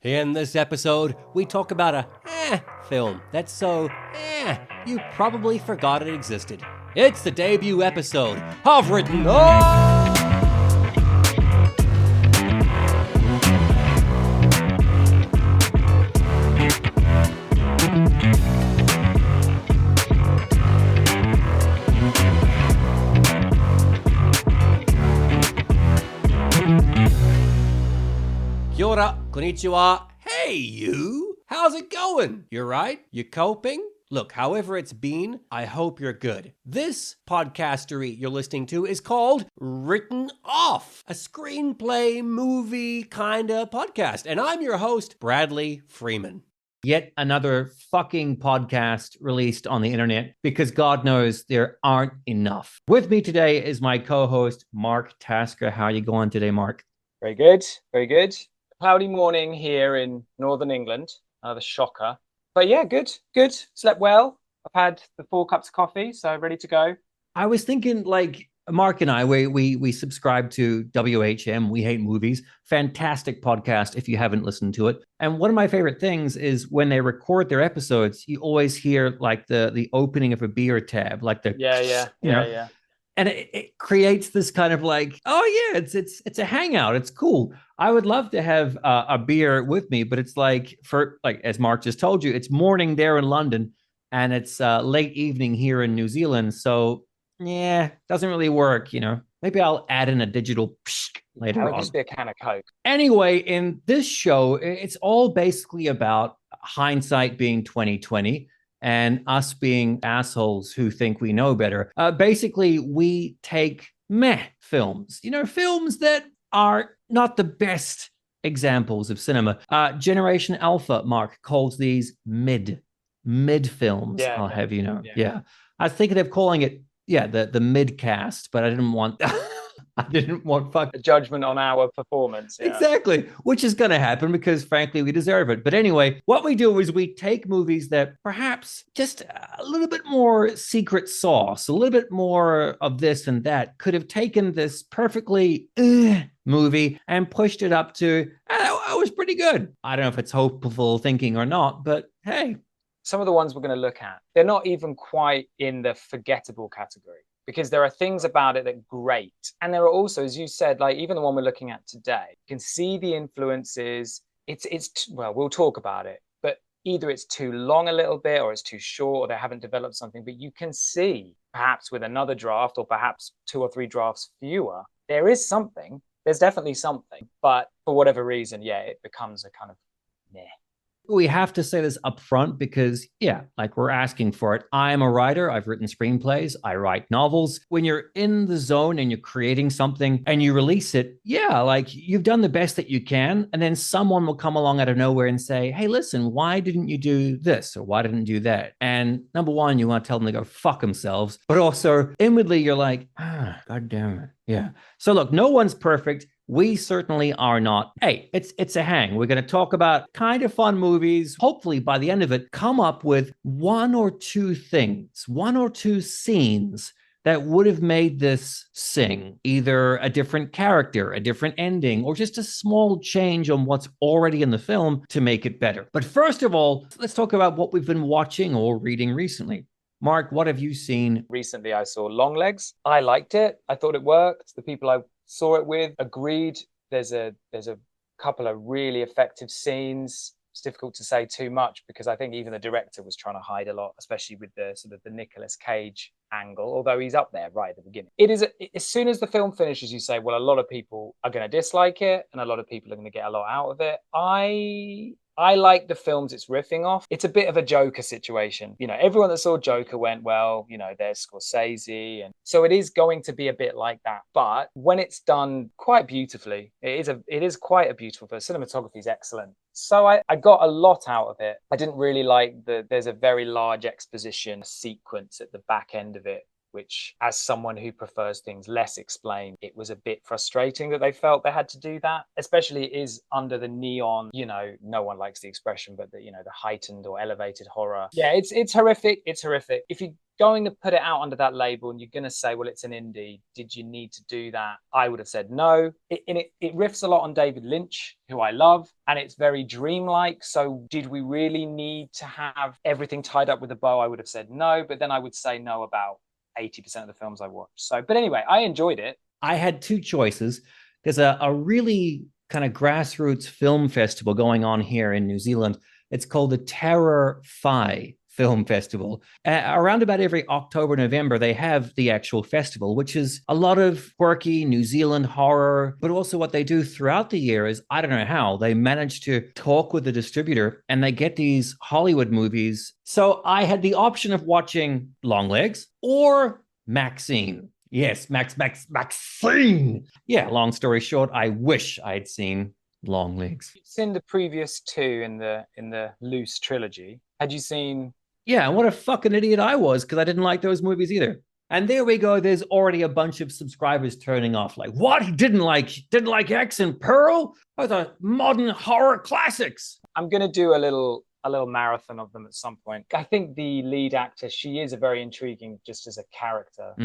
In this episode, we talk about a film that's so you probably forgot it existed. It's the debut episode of Written Off! Kia ora, konnichiwa. Hey, you! How's it going? You right? You coping? Look, however it's been, I hope you're good. This podcastery you're listening to is called Written Off, a screenplay, movie kinda podcast. And I'm your host, Bradley Freeman. Yet another fucking podcast released on the internet because God knows there aren't enough. With me today is my co-host, Mark Tasker. How are you going today, Mark? Very good, very good. Cloudy morning here in Northern England, another shocker. But yeah, good. Slept well. I've had the 4 cups of coffee, so ready to go. I was thinking, like, Mark and I, we subscribe to WHM, We Hate Movies. Fantastic podcast if you haven't listened to it. And one of my favorite things is when they record their episodes, you always hear like the opening of a beer tab, like the Yeah. And it creates this kind of like, oh yeah, it's a hangout. It's cool. I would love to have a beer with me, but it's like, for like as Mark just told you, it's morning there in London, and it's late evening here in New Zealand. So yeah, doesn't really work. Maybe I'll add in a digital later It'll on. just be a can of Coke. Anyway, in this show, it's all basically about hindsight being 2020 and us being assholes who think we know better. Basically, we take meh films, films that are not the best examples of cinema. Generation Alpha, Mark, calls these mid films. Yeah, I'll have you know. yeah. Yeah. I was thinking of calling it, the mid cast, but I didn't want I didn't want A judgment on our performance. Yeah. Exactly, which is going to happen because, frankly, we deserve it. But anyway, what we do is we take movies that perhaps just a little bit more secret sauce, a little bit more of this and that, could have taken this perfectly movie and pushed it up to, that was pretty good. I don't know if it's hopeful thinking or not, but hey. Some of the ones we're going to look at, they're not even quite in the forgettable category, because there are things about it that are great. And there are also, as you said, like even the one we're looking at today, you can see the influences. Well, we'll talk about it, but either it's too long a little bit, or it's too short, or they haven't developed something. But you can see, perhaps with another draft, or perhaps 2 or 3 drafts fewer, there is something. There's definitely something. But for whatever reason, yeah, it becomes a kind of meh. We have to say this up front because, like we're asking for it. I'm a writer. I've written screenplays. I write novels. When you're in the zone and you're creating something and you release it, like you've done the best that you can. And then someone will come along out of nowhere and say, hey, listen, why didn't you do this? Or why didn't you do that? And number one, you want to tell them to go fuck themselves. But also inwardly, you're like, God damn it. Yeah. So look, no one's perfect. We certainly are not. Hey, it's a hang. We're going to talk about kind of fun movies. Hopefully, by the end of it, come up with 1 or 2 things, 1 or 2 scenes that would have made this sing. Either a different character, a different ending, or just a small change on what's already in the film to make it better. But first of all, let's talk about what we've been watching or reading recently. Mark, what have you seen? Recently, I saw Longlegs. I liked it. I thought it worked. The people I saw it with agreed. There's a couple of really effective scenes. It's difficult to say too much because I think even the director was trying to hide a lot, especially with the sort of the Nicolas Cage angle, although he's up there right at the beginning. It is as soon as the film finishes, you say, well, a lot of people are going to dislike it and a lot of people are going to get a lot out of it. I like the films it's riffing off. It's a bit of a Joker situation. Everyone that saw Joker went, well, there's Scorsese. And so it is going to be a bit like that. But when it's done quite beautifully, it is quite a beautiful film. Cinematography is excellent. So I got a lot out of it. I didn't really like there's a very large exposition sequence at the back end of it, which, as someone who prefers things less explained, it was a bit frustrating that they felt they had to do that, especially it is under the neon, no one likes the expression, but the heightened or elevated horror. Yeah, it's horrific. It's horrific. If you're going to put it out under that label and you're going to say, well, it's an indie, did you need to do that? I would have said no. It riffs a lot on David Lynch, who I love, and it's very dreamlike. So did we really need to have everything tied up with a bow? I would have said no, but then I would say no about 80% of the films I watched. So, but anyway, I enjoyed it. I had two choices. There's a really kind of grassroots film festival going on here in New Zealand. It's called the Terror Fi Film Festival. Around about every October, November, they have the actual festival, which is a lot of quirky New Zealand horror. But also what they do throughout the year is, I don't know how, they manage to talk with the distributor and they get these Hollywood movies. So I had the option of watching Longlegs or Maxine. Yes, Maxine. Yeah, long story short, I wish I'd seen Longlegs. You've seen the previous two in the Loose trilogy. Had you seen... Yeah, what a fucking idiot I was, because I didn't like those movies either. And there we go. There's already a bunch of subscribers turning off. Like, what? He didn't like X and Pearl? Oh, the modern horror classics. I'm gonna do a little marathon of them at some point. I think the lead actor, she is a very intriguing just as a character.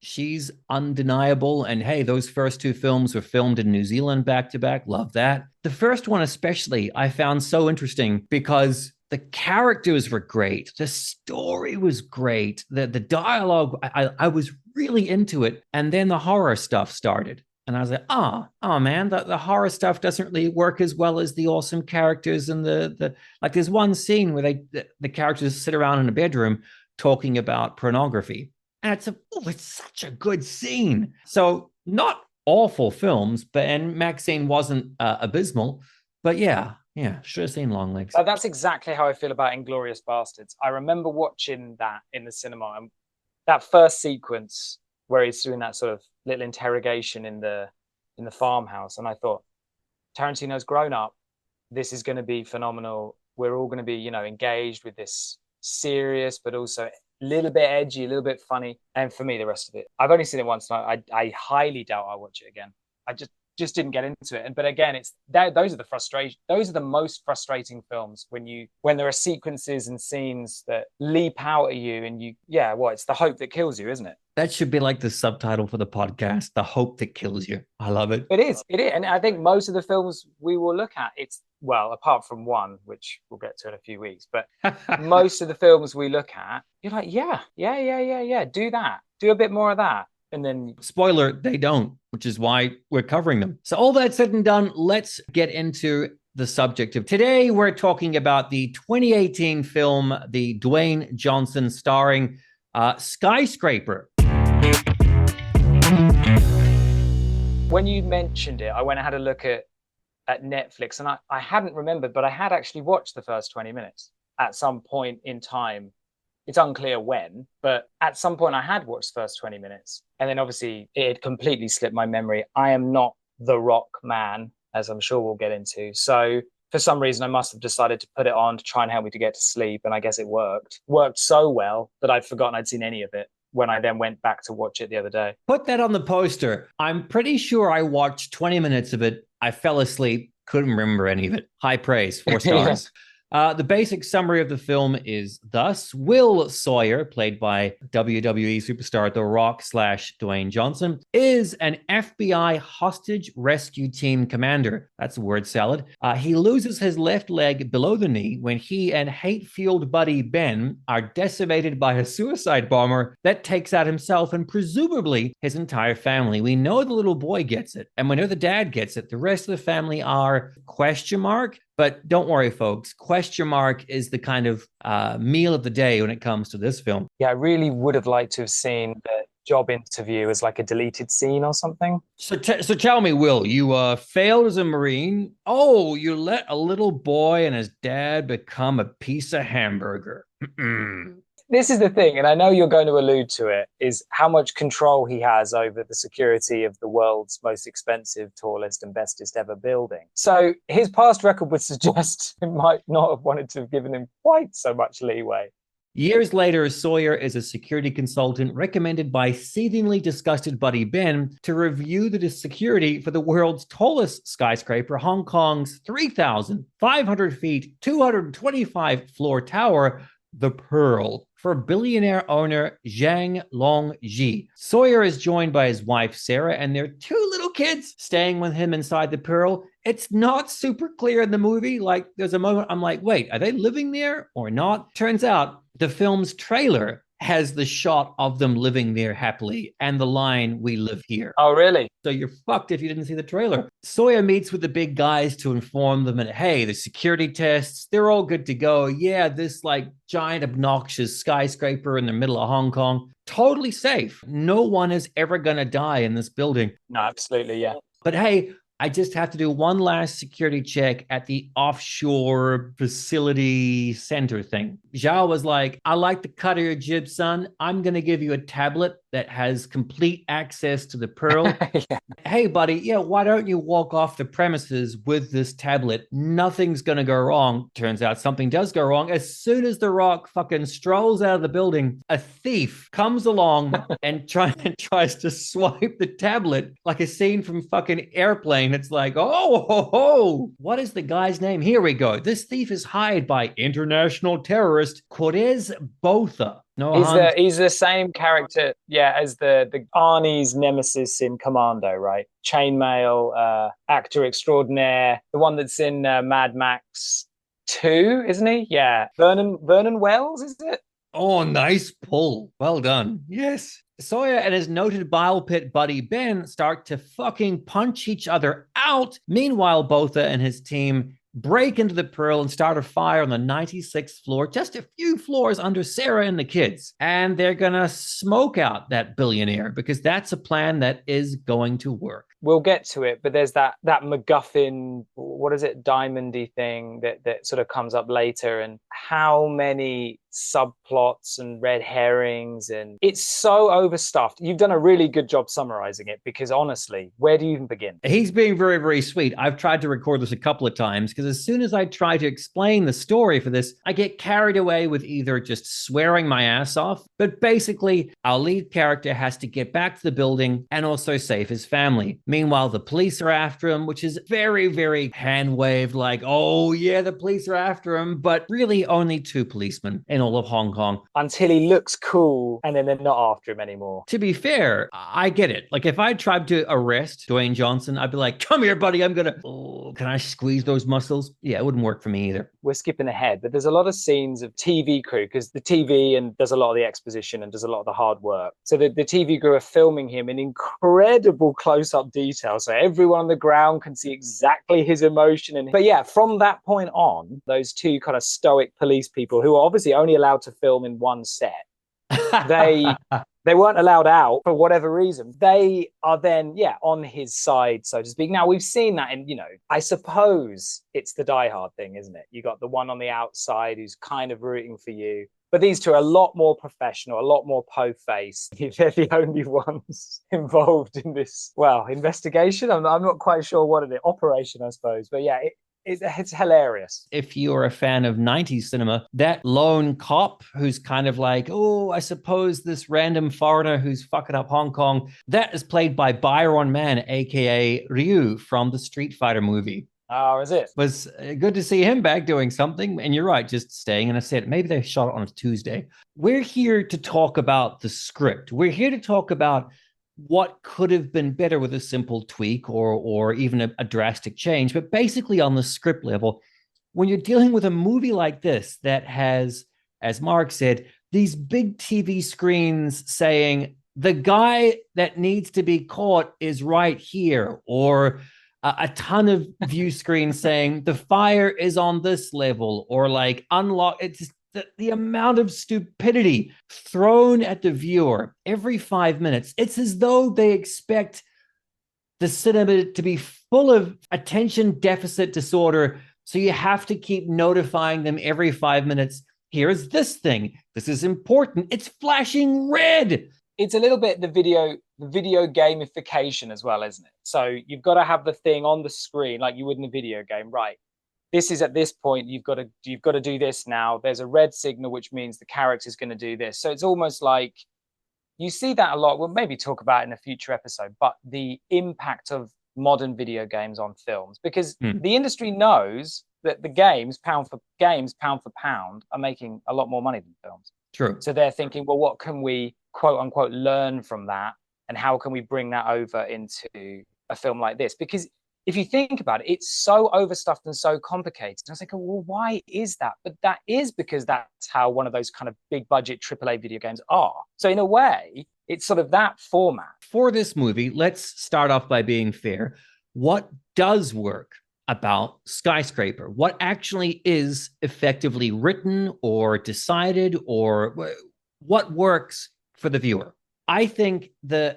She's undeniable. And hey, those first two films were filmed in New Zealand back to back. Love that. The first one especially I found so interesting because the characters were great. The story was great. The dialogue, I was really into it. And then the horror stuff started. And I was like, oh man, the horror stuff doesn't really work as well as the awesome characters. And the like, there's one scene where the characters sit around in a bedroom talking about pornography. And it's such a good scene. So not awful films, and Maxine wasn't abysmal. But yeah, should have seen Longlegs. That's exactly how I feel about Inglourious Bastards. I remember watching that in the cinema, and that first sequence where he's doing that sort of little interrogation in the farmhouse, and I thought, Tarantino's grown up. This is going to be phenomenal. We're all going to be, engaged with this serious, but also a little bit edgy, a little bit funny. And for me, the rest of it, I've only seen it once. I highly doubt I'll watch it again. I just didn't get into it. But again, those are the most frustrating films when there are sequences and scenes that leap out at you and it's the hope that kills you, isn't it? That should be like the subtitle for the podcast, The Hope That Kills You. I love it. It is. And I think most of the films we will look at, apart from one, which we'll get to in a few weeks, but most of the films we look at, you're like, yeah, do that. Do a bit more of that. And then... Spoiler, they don't, which is why we're covering them. So all that said and done, let's get into the subject of today. We're talking about the 2018 film, the Dwayne Johnson starring Skyscraper. When you mentioned it, I went and had a look at Netflix, and I hadn't remembered, but I had actually watched the first 20 minutes at some point in time. It's unclear when, but at some point I had watched the first 20 minutes. And then obviously it had completely slipped my memory. I am not the rock man, as I'm sure we'll get into. So for some reason, I must have decided to put it on to try and help me to get to sleep. And I guess it worked so well that I'd forgotten I'd seen any of it when I then went back to watch it the other day. Put that on the poster. I'm pretty sure I watched 20 minutes of it. I fell asleep, couldn't remember any of it. High praise, 4 stars. The basic summary of the film is thus: Will Sawyer, played by WWE superstar The Rock / Dwayne Johnson, is an FBI hostage rescue team commander. That's a word salad. He loses his left leg below the knee when he and hate-fueled buddy Ben are decimated by a suicide bomber that takes out himself and presumably his entire family. We know the little boy gets it, and we know the dad gets it. The rest of the family are question mark. But don't worry, folks. Question mark is the kind of meal of the day when it comes to this film. Yeah, I really would have liked to have seen the job interview as like a deleted scene or something. So tell me, Will, you failed as a Marine. Oh, you let a little boy and his dad become a piece of hamburger. This is the thing, and I know you're going to allude to it, is how much control he has over the security of the world's most expensive, tallest, and bestest ever building. So his past record would suggest he might not have wanted to have given him quite so much leeway. Years later, Sawyer is a security consultant recommended by seethingly disgusted Buddy Ben to review the security for the world's tallest skyscraper, Hong Kong's 3,500 feet, 225 floor tower, the Pearl, for billionaire owner Zhang Longji. Sawyer is joined by his wife, Sarah, and their two little kids staying with him inside the Pearl. It's not super clear in the movie. Like, there's a moment I'm like, wait, are they living there or not? Turns out the film's trailer has the shot of them living there happily and the line, "We live here." Oh, really? So you're fucked if you didn't see the trailer. Sawyer meets with the big guys to inform them that, hey, the security tests, they're all good to go. Yeah, this like giant obnoxious skyscraper in the middle of Hong Kong, totally safe. No one is ever going to die in this building. No, absolutely, yeah. But hey, I just have to do one last security check at the offshore facility center thing. Zhao was like, I like the cut of your jib, son. I'm going to give you a tablet that has complete access to the Pearl. Yeah. Hey, buddy, yeah, why don't you walk off the premises with this tablet? Nothing's going to go wrong. Turns out something does go wrong. As soon as The Rock fucking strolls out of the building, a thief comes along and tries to swipe the tablet like a scene from fucking Airplane. It's like, oh, ho, ho. What is the guy's name? Here we go. This thief is hired by international terrorist Cortez Botha. No, he's the same character, yeah, as the Arnie's nemesis in Commando, right? Chainmail, actor extraordinaire, the one that's in Mad Max 2, isn't he? Yeah, Vernon Wells, is it? Oh, nice pull. Well done. Yes. Sawyer and his noted bile pit buddy Ben start to fucking punch each other out. Meanwhile, Botha and his team break into the Pearl and start a fire on the 96th floor, just a few floors under Sarah and the kids. And they're going to smoke out that billionaire because that's a plan that is going to work. We'll get to it, but there's that MacGuffin, what is it, diamondy thing that sort of comes up later, and how many subplots and red herrings, and it's so overstuffed. You've done a really good job summarizing it, because honestly, where do you even begin? He's being very, very sweet. I've tried to record this a couple of times because as soon as I try to explain the story for this, I get carried away with either just swearing my ass off, but basically our lead character has to get back to the building and also save his family. Meanwhile, the police are after him, which is very, very hand-waved, like, oh yeah, the police are after him, but really only two policemen in all of Hong Kong. Until he looks cool, and then they're not after him anymore. To be fair, I get it. Like, if I tried to arrest Dwayne Johnson, I'd be like, come here, buddy, can I squeeze those muscles? Yeah, it wouldn't work for me either. We're skipping ahead, but there's a lot of scenes of TV crew, because the TV and does a lot of the exposition and does a lot of the hard work. So the TV crew are filming him in incredible close-up detail, so everyone on the ground can see exactly his emotion. But yeah, from that point on, those two kind of stoic police people, who are obviously only allowed to film in one set, they weren't allowed out for whatever reason. They are then, on his side, so to speak. Now, we've seen that in, I suppose it's the Die Hard thing, isn't it? You got the one on the outside who's kind of rooting for you. But these two are a lot more professional, a lot more po-faced. They're the only ones involved in this, investigation. I'm not quite sure what it is. Operation, I suppose. But yeah, it's hilarious. If you're a fan of 90s cinema, that lone cop who's kind of like, oh, I suppose this random foreigner who's fucking up Hong Kong, that is played by Byron Mann, aka Ryu from the Street Fighter movie. Oh, is it? It was good to see him back doing something. And you're right, just staying in a set. Maybe they shot it on a Tuesday. We're here to talk about the script. We're here to talk about what could have been better with a simple tweak or even a drastic change. But basically on the script level, when you're dealing with a movie like this that has, as Mark said, these big TV screens saying the guy that needs to be caught is right here, or a ton of view screens saying the fire is on this level, or like unlock, it's just the amount of stupidity thrown at the viewer every 5 minutes. It's as though they expect the cinema to be full of attention deficit disorder. So you have to keep notifying them every 5 minutes. Here's this thing. This is important. It's flashing red. It's a little bit the video gamification as well, isn't it? So you've got to have the thing on the screen like you would in a video game, right? this is at this point, you've got to do this now. There's a red signal, which means the character's going to do this. So it's almost like you see that a lot. We'll maybe talk about it in a future episode, but the impact of modern video games on films, because the industry knows that the games pound for pound are making a lot more money than films. True. So they're thinking, well, what can we quote unquote learn from that, and how can we bring that over into a film like this? Because if you think about it, it's so overstuffed and so complicated. And I was like, well, why is that? But that is because that's how one of those kind of big budget AAA video games are. So in a way, it's sort of that format. For this movie, let's start off by being fair. What does work about Skyscraper? What actually is effectively written or decided, or what works for the viewer? I think the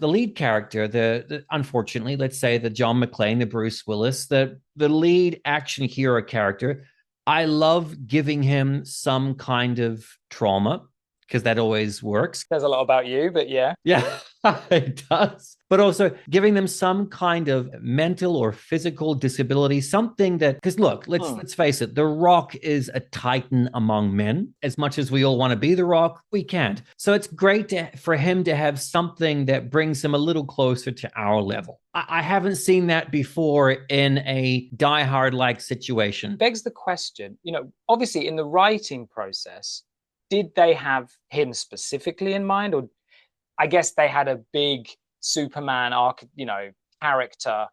lead character, the unfortunately, let's say the John McClane, the Bruce Willis, the lead action hero character, I love giving him some kind of trauma, because that always works. There's a lot about you, but yeah. Yeah, it does. But also giving them some kind of mental or physical disability, something that, because look, let's face it, The Rock is a titan among men. As much as we all want to be The Rock, we can't. So it's great for him to have something that brings him a little closer to our level. I haven't seen that before in a Die Hard-like situation. Begs the question, obviously in the writing process, did they have him specifically in mind? Or I guess they had a big Superman arc, character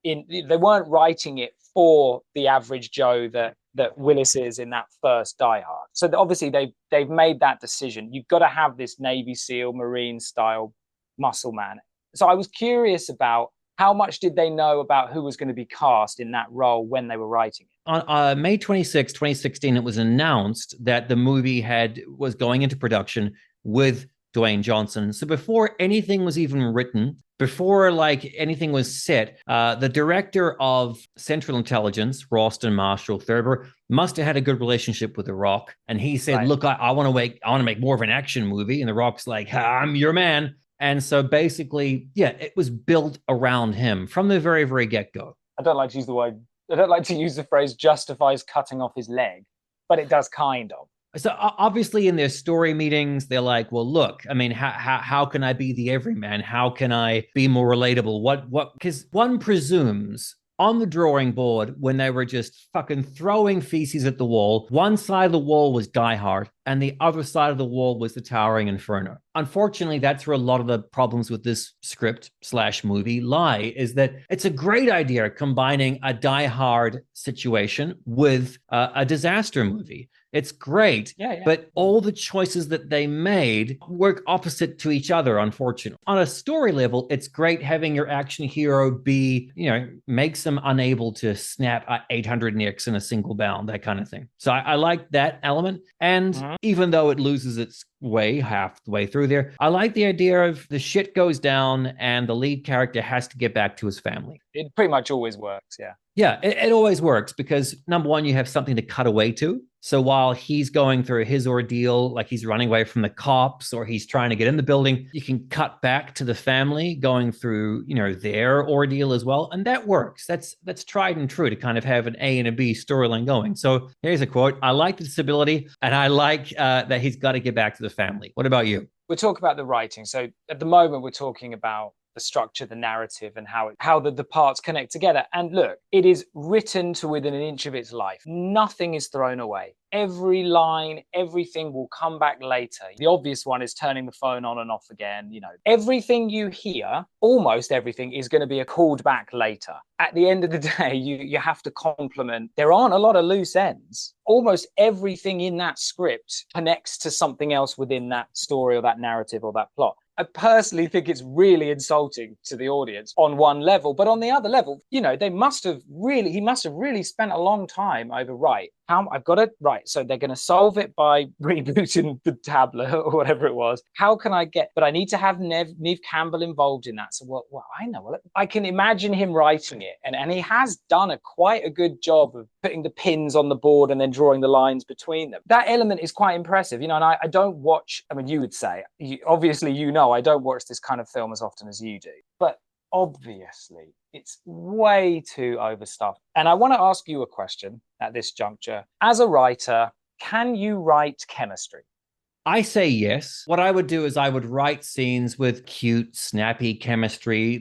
they weren't writing it for the average Joe that Willis is in that first Die Hard. So obviously they've made that decision. You've got to have this Navy SEAL Marine style muscle man. So I was curious about how much did they know about who was going to be cast in that role when they were writing it? On May 26, 2016, it was announced that the movie was going into production with Dwayne Johnson. So before anything was even written, before anything was set, the director of Central Intelligence, Ralston Marshall Thurber, must have had a good relationship with The Rock. And he said, right, look, I want to make more of an action movie. And The Rock's like, I'm your man. And so basically, yeah, it was built around him from the very, very get-go. I don't like to use the phrase justifies cutting off his leg, but it does kind of. So obviously in their story meetings, they're like, well, look, I mean, how can I be the everyman? How can I be more relatable? What? Because one presumes on the drawing board, when they were just fucking throwing feces at the wall, one side of the wall was Die Hard and the other side of the wall was the Towering Inferno. Unfortunately, that's where a lot of the problems with this script/movie lie, is that it's a great idea combining a Die Hard situation with a disaster movie. It's great, but all the choices that they made work opposite to each other, unfortunately. On a story level, it's great having your action hero makes them unable to snap 800 nicks in a single bound, that kind of thing. So I like that element. And even though it loses its way half the way through there, I like the idea of the shit goes down and the lead character has to get back to his family. It pretty much always works, yeah. Yeah, it always works because, number one, you have something to cut away to. So while he's going through his ordeal, like he's running away from the cops or he's trying to get in the building, you can cut back to the family going through, their ordeal as well. And that works. That's tried and true to kind of have an A and a B storyline going. So here's a quote. I like the disability and I like that he's got to get back to the family. What about you? We'll talk about the writing. So at the moment, we're talking about the structure, the narrative, and how the parts connect together. And look, it is written to within an inch of its life. Nothing is thrown away. Every line, everything will come back later. The obvious one is turning the phone on and off again. Everything you hear, almost everything, is going to be called back later. At the end of the day, you have to compliment. There aren't a lot of loose ends. Almost everything in that script connects to something else within that story or that narrative or that plot. I personally think it's really insulting to the audience on one level, but on the other level, he must have really spent a long time over, I've got it right. So they're going to solve it by rebooting the tablet or whatever it was. How can I but I need to have Neve Campbell involved in that. So I know, I can imagine him writing it. And he has done quite a good job of putting the pins on the board and then drawing the lines between them. That element is quite impressive, and I don't watch, you would say, obviously, I don't watch this kind of film as often as you do. But obviously it's way too overstuffed. And I want to ask you a question at this juncture. As a writer, can you write chemistry? I say yes. What I would do is I would write scenes with cute, snappy chemistry,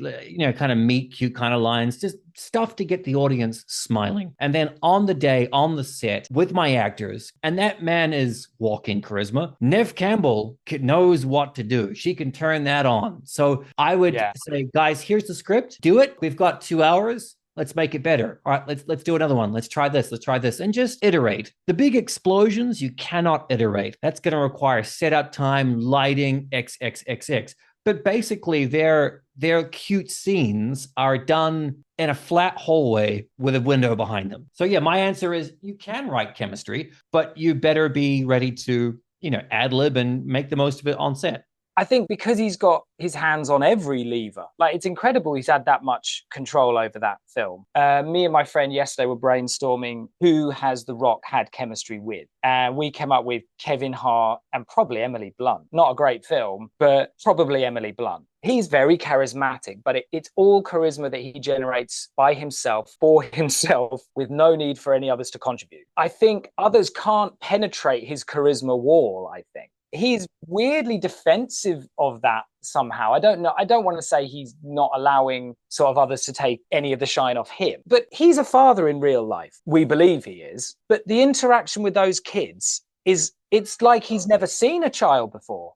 kind of meet cute kind of lines, just stuff to get the audience smiling. And then on the day, on the set with my actors, and that man is walking charisma. Nev Campbell knows what to do. She can turn that on. So I would say, guys, here's the script. Do it. We've got 2 hours. Let's make it better. All right, let's do another one. Let's try this. Let's try this. And just iterate. The big explosions, you cannot iterate. That's going to require setup time, lighting, XXXX. But basically, their cute scenes are done in a flat hallway with a window behind them. So yeah, my answer is you can write chemistry, but you better be ready to, ad lib and make the most of it on set. I think because he's got his hands on every lever, like it's incredible he's had that much control over that film. Me and my friend yesterday were brainstorming who has The Rock had chemistry with. And we came up with Kevin Hart and probably Emily Blunt. Not a great film, but probably Emily Blunt. He's very charismatic, but it's all charisma that he generates by himself, for himself, with no need for any others to contribute. I think others can't penetrate his charisma wall, I think. He's weirdly defensive of that somehow. I don't know. I don't want to say he's not allowing sort of others to take any of the shine off him, but he's a father in real life. We believe he is. But the interaction with those kids it's like he's never seen a child before.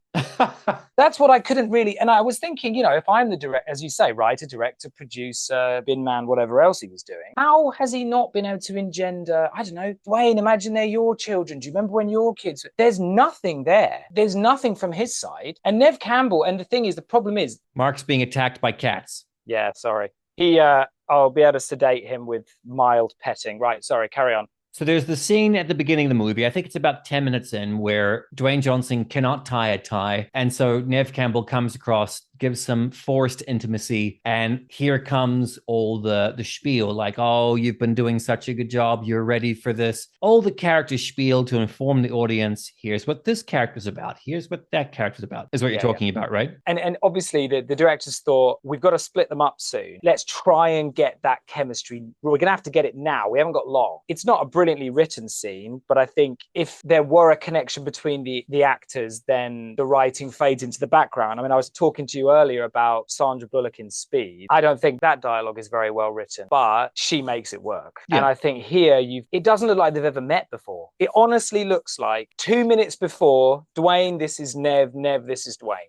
That's what I couldn't really. And I was thinking, if I'm the director, as you say, writer, director, producer, bin man, whatever else he was doing, how has he not been able to engender, I don't know, Dwayne, imagine they're your children. Do you remember when your kids, there's nothing there. There's nothing from his side. And Nev Campbell, and the thing is, the problem is. Mark's being attacked by cats. Yeah, sorry. I'll be able to sedate him with mild petting. Right, sorry, carry on. So there's the scene at the beginning of the movie, I think it's about 10 minutes in, where Dwayne Johnson cannot tie a tie. And so Nev Campbell comes across, gives some forced intimacy. And here comes all the spiel, like, oh, you've been doing such a good job. You're ready for this. All the character spiel to inform the audience. Here's what this character's about. Here's what that character's about, is what you're talking about, right? And obviously the directors thought, we've got to split them up soon. Let's try and get that chemistry. We're going to have to get it now. We haven't got long. It's not a brilliantly written scene, but I think if there were a connection between the actors, then the writing fades into the background. I mean, I was talking to you earlier about Sandra Bullock in Speed. I don't think that dialogue is very well written, but she makes it work. Yeah. And I think here it doesn't look like they've ever met before. It honestly looks like 2 minutes before, Dwayne, this is Nev, this is Dwayne.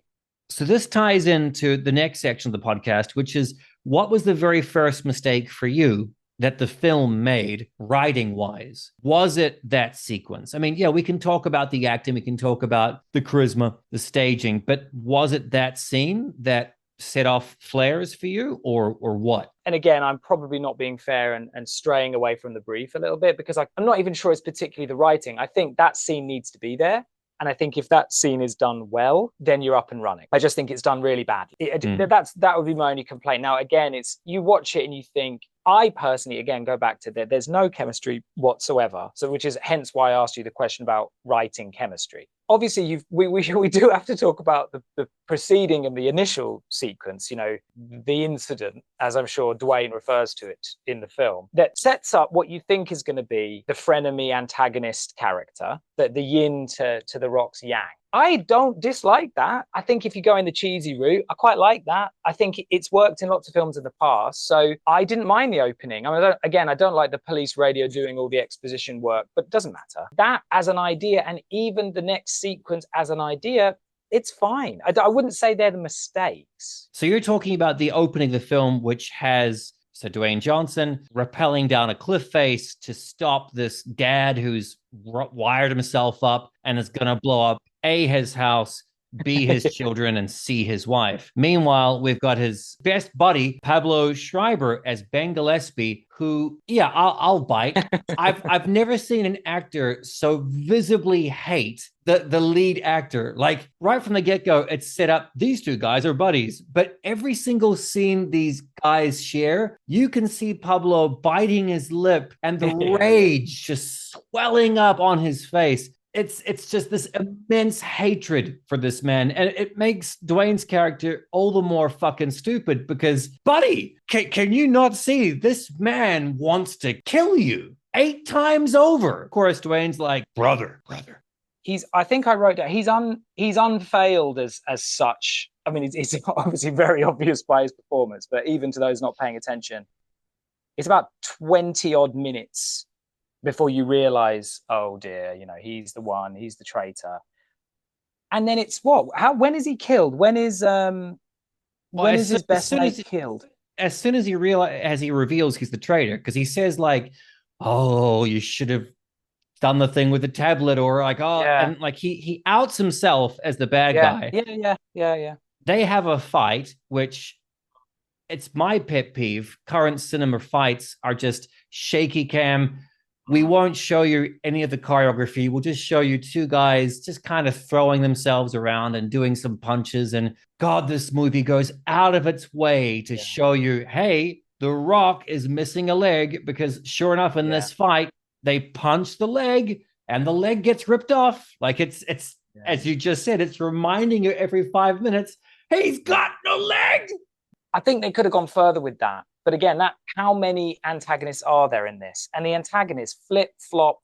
So this ties into the next section of the podcast, which is, what was the very first mistake for you that the film made writing-wise? Was it that sequence? I mean, yeah, we can talk about the acting, we can talk about the charisma, the staging, but was it that scene that set off flares for you, or what? And again, I'm probably not being fair and straying away from the brief a little bit, because I'm not even sure it's particularly the writing. I think that scene needs to be there. And I think if that scene is done well, then you're up and running. I just think it's done really badly. That would be my only complaint. Now, again, it's you watch it and you think, I personally, again, go back to there's no chemistry whatsoever. So, which is hence why I asked you the question about writing chemistry. Obviously, we do have to talk about the preceding and the initial sequence, the incident, as I'm sure Dwayne refers to it in the film, that sets up what you think is going to be the frenemy antagonist character, the yin to the Rock's yang. I don't dislike that. I think if you go in the cheesy route, I quite like that. I think it's worked in lots of films in the past. So I didn't mind the opening. I mean, I don't like the police radio doing all the exposition work, but it doesn't matter. That as an idea, and even the next sequence as an idea, it's fine. I wouldn't say they're the mistakes. So you're talking about the opening of the film, which has Dwayne Johnson rappelling down a cliff face to stop this dad who's wired himself up and is going to blow up A, his house, B, his children, and C, his wife. Meanwhile, we've got his best buddy, Pablo Schreiber, as Ben Gillespie, who, yeah, I'll bite. I've never seen an actor so visibly hate the lead actor. Like, right from the get-go, it's set up, these two guys are buddies. But every single scene these guys share, you can see Pablo biting his lip and the rage just swelling up on his face. it's just this immense hatred for this man, and it makes Dwayne's character all the more fucking stupid because, buddy, can you not see this man wants to kill you 8 times over? Of course, Dwayne's like, brother. I think I wrote down he's unfailed as such. I mean, it's obviously very obvious by his performance, but even to those not paying attention, it's about 20 odd minutes before you realize, oh dear, he's the one, he's the traitor. And then it's when is he killed? When is his best mate killed? As soon as he reveals he's the traitor, because he says like, oh, you should have done the thing with the tablet, or like, oh, yeah. And like he outs himself as the bad guy. Yeah. They have a fight, which it's my pet peeve. Current cinema fights are just shaky cam. We won't show you any of the choreography. We'll just show you two guys just kind of throwing themselves around and doing some punches. And God, this movie goes out of its way to show you, hey, The Rock is missing a leg, because sure enough, in this fight, they punch the leg and the leg gets ripped off. Like it's as you just said, it's reminding you every 5 minutes, hey, he's got no leg. I think they could have gone further with that. But again, how many antagonists are there in this? And the antagonist flip, flop.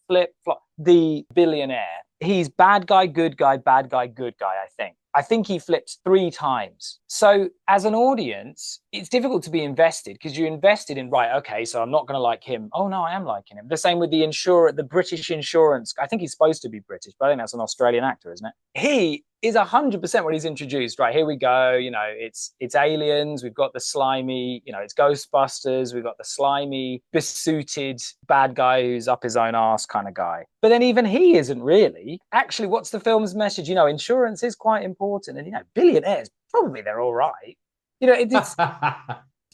The billionaire, he's bad guy, good guy, bad guy, good guy, I think. I think he flips 3 times. So as an audience, it's difficult to be invested because you're invested in, right, okay, so I'm not going to like him. Oh, no, I am liking him. The same with the insurer, the British insurance. I think he's supposed to be British, but I think that's an Australian actor, isn't it? He is 100% when he's introduced, right, here we go. It's aliens. We've got the slimy, it's Ghostbusters. We've got the slimy, besuited bad guy who's up his own arse kind of guy. But then even he isn't really. Actually, what's the film's message? Insurance is quite important. And, billionaires, probably they're all right. It's...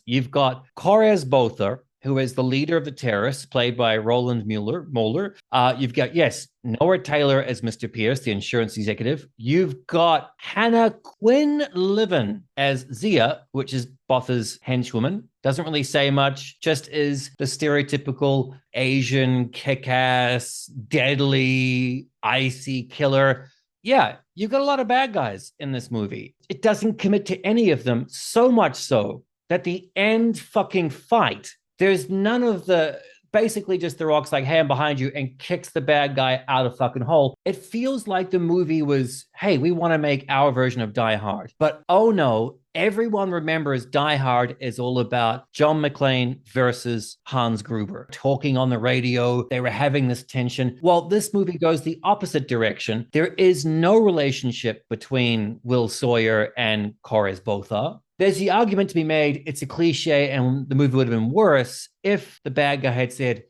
You've got Corez Botha, who is the leader of the terrorists, played by Roland Moeller. You've got, Noah Taylor as Mr. Pierce, the insurance executive. You've got Hannah Quinn-Livin as Zia, which is Botha's henchwoman. Doesn't really say much, just is the stereotypical Asian, kick-ass, deadly, icy killer. Yeah, you've got a lot of bad guys in this movie. It doesn't commit to any of them, so much so that the end fucking fight, there's none of basically just The Rock's like, hey, I'm behind you, and kicks the bad guy out of fucking hole. It feels like the movie was, hey, we want to make our version of Die Hard. But oh no, everyone remembers Die Hard is all about John McClane versus Hans Gruber. Talking on the radio, they were having this tension. Well, this movie goes the opposite direction. There is no relationship between Will Sawyer and Corez Botha. There's the argument to be made, it's a cliche and the movie would have been worse if the bad guy had said,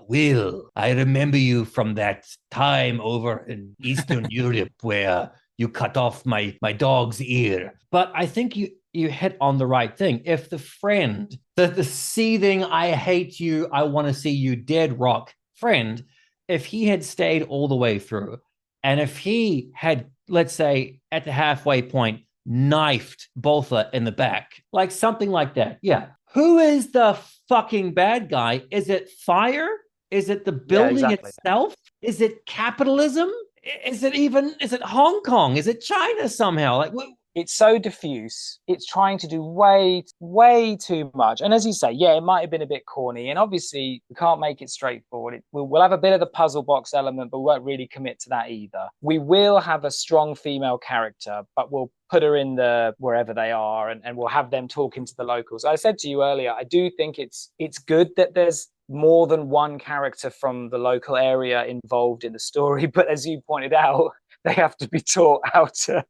Will, I remember you from that time over in Eastern Europe where you cut off my dog's ear. But I think you hit on the right thing. If the friend, the seething, I hate you, I want to see you dead Rock friend, if he had stayed all the way through, and if he had, let's say, at the halfway point, knifed Botha in the back, like something like that. Yeah. Who is the fucking bad guy? Is it fire? Is it the building itself? Is it capitalism? Is it Hong Kong? Is it China somehow? Like, it's so diffuse. It's trying to do way, way too much. And as you say, it might have been a bit corny. And obviously, we can't make it straightforward. We'll have a bit of the puzzle box element, but we won't really commit to that either. We will have a strong female character, but we'll put her in wherever they are, and we'll have them talking to the locals. I said to you earlier, I do think it's good that there's more than one character from the local area involved in the story. But as you pointed out, they have to be taught how to.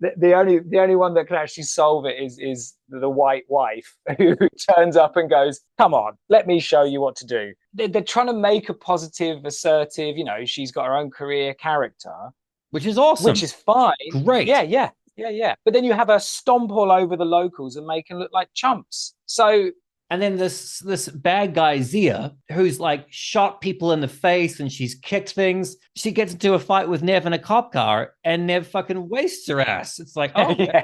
the only one that can actually solve it is the white wife, who turns up and goes, "Come on, let me show you what to do." They're trying to make a positive, assertive. She's got her own career character, which is awesome, which is fine. Great, yeah. But then you have her stomp all over the locals and make them look like chumps. So. And then this bad guy, Zia, who's like shot people in the face and she's kicked things. She gets into a fight with Nev in a cop car and Nev fucking wastes her ass. It's like, oh, yeah.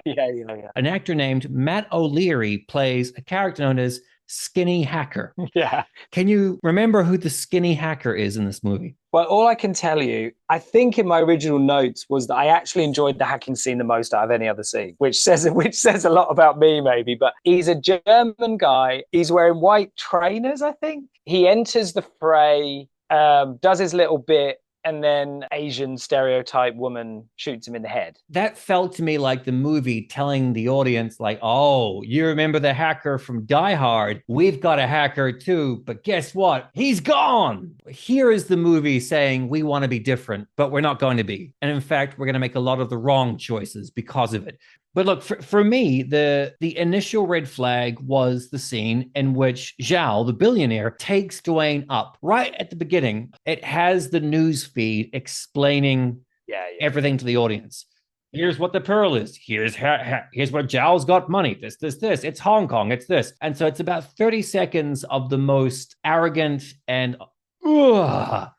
An actor named Matt O'Leary plays a character known as skinny hacker. Yeah. Can you remember who the skinny hacker is in this movie? Well, all I can tell you, I think in my original notes was that I actually enjoyed the hacking scene the most out of any other scene, which says a lot about me, maybe. But he's a German guy. He's wearing white trainers, I think. He enters the fray, does his little bit, and then Asian stereotype woman shoots him in the head. That felt to me like the movie telling the audience, like, oh, you remember the hacker from Die Hard? We've got a hacker too, but guess what? He's gone. Here is the movie saying we want to be different, but we're not going to be. And in fact, we're going to make a lot of the wrong choices because of it. But look, for me, the initial red flag was the scene in which Zhao, the billionaire, takes Dwayne up right at the beginning. It has the news feed explaining everything to the audience. Here's what the pearl is. Here's where Zhao's got money. This. It's Hong Kong. It's this. And so it's about 30 seconds of the most arrogant and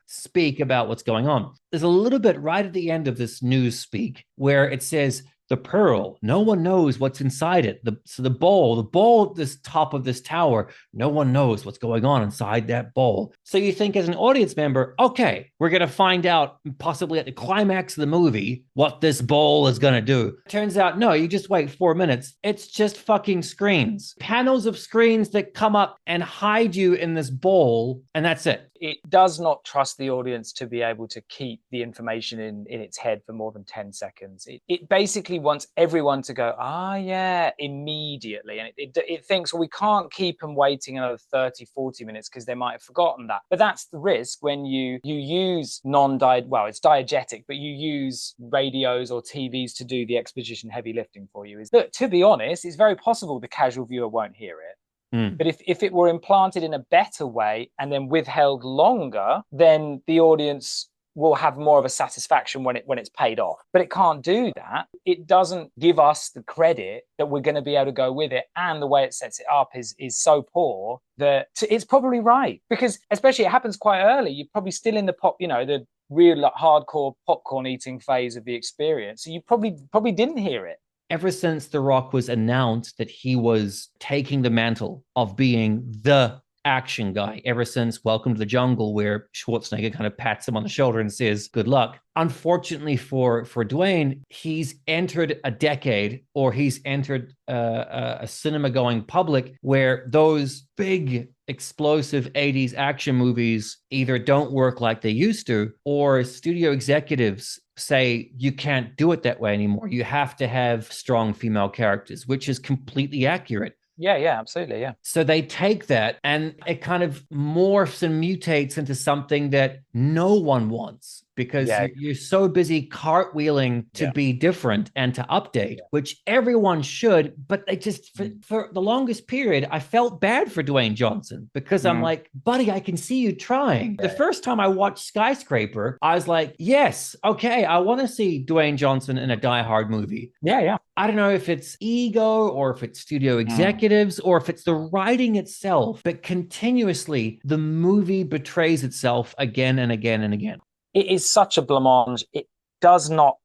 speak about what's going on. There's a little bit right at the end of this news speak where it says, the pearl, no one knows what's inside it. The bowl at this top of this tower, no one knows what's going on inside that bowl. So you think as an audience member, okay, we're going to find out possibly at the climax of the movie what this bowl is going to do. Turns out, no, you just wait 4 minutes. It's just fucking screens. Panels of screens that come up and hide you in this bowl, and that's it. It does not trust the audience to be able to keep the information in its head for more than 10 seconds. It basically wants everyone to go, yeah, immediately. And it thinks, well, we can't keep them waiting another 30, 40 minutes because they might have forgotten that. But that's the risk when you use it's diegetic, but you use radios or TVs to do the exposition heavy lifting for you. Look, to be honest, it's very possible the casual viewer won't hear it. But if it were implanted in a better way and then withheld longer, then the audience will have more of a satisfaction when it's paid off. But it can't do that. It doesn't give us the credit that we're going to be able to go with it. And the way it sets it up is so poor that it's probably right. Because especially it happens quite early. You're probably still in the real hardcore popcorn eating phase of the experience. So you probably didn't hear it. Ever since The Rock was announced that he was taking the mantle of being the action guy, ever since Welcome to the Jungle, where Schwarzenegger kind of pats him on the shoulder and says, good luck. Unfortunately for Dwayne, he's entered a decade, or he's entered a cinema-going public where those big, explosive 80s action movies either don't work like they used to, or studio executives say you can't do it that way anymore. You have to have strong female characters, which is completely accurate. Yeah, absolutely, yeah. So they take that and it kind of morphs and mutates into something that no one wants, because you're so busy cartwheeling to be different and to update, which everyone should. But they just, for the longest period, I felt bad for Dwayne Johnson, because I'm like, buddy, I can see you trying. The first time I watched Skyscraper, I was like, yes, okay, I want to see Dwayne Johnson in a Die Hard movie. Yeah. I don't know if it's ego or if it's studio executives or if it's the writing itself, but continuously the movie betrays itself again and again and again. It is such a blancmange. It does not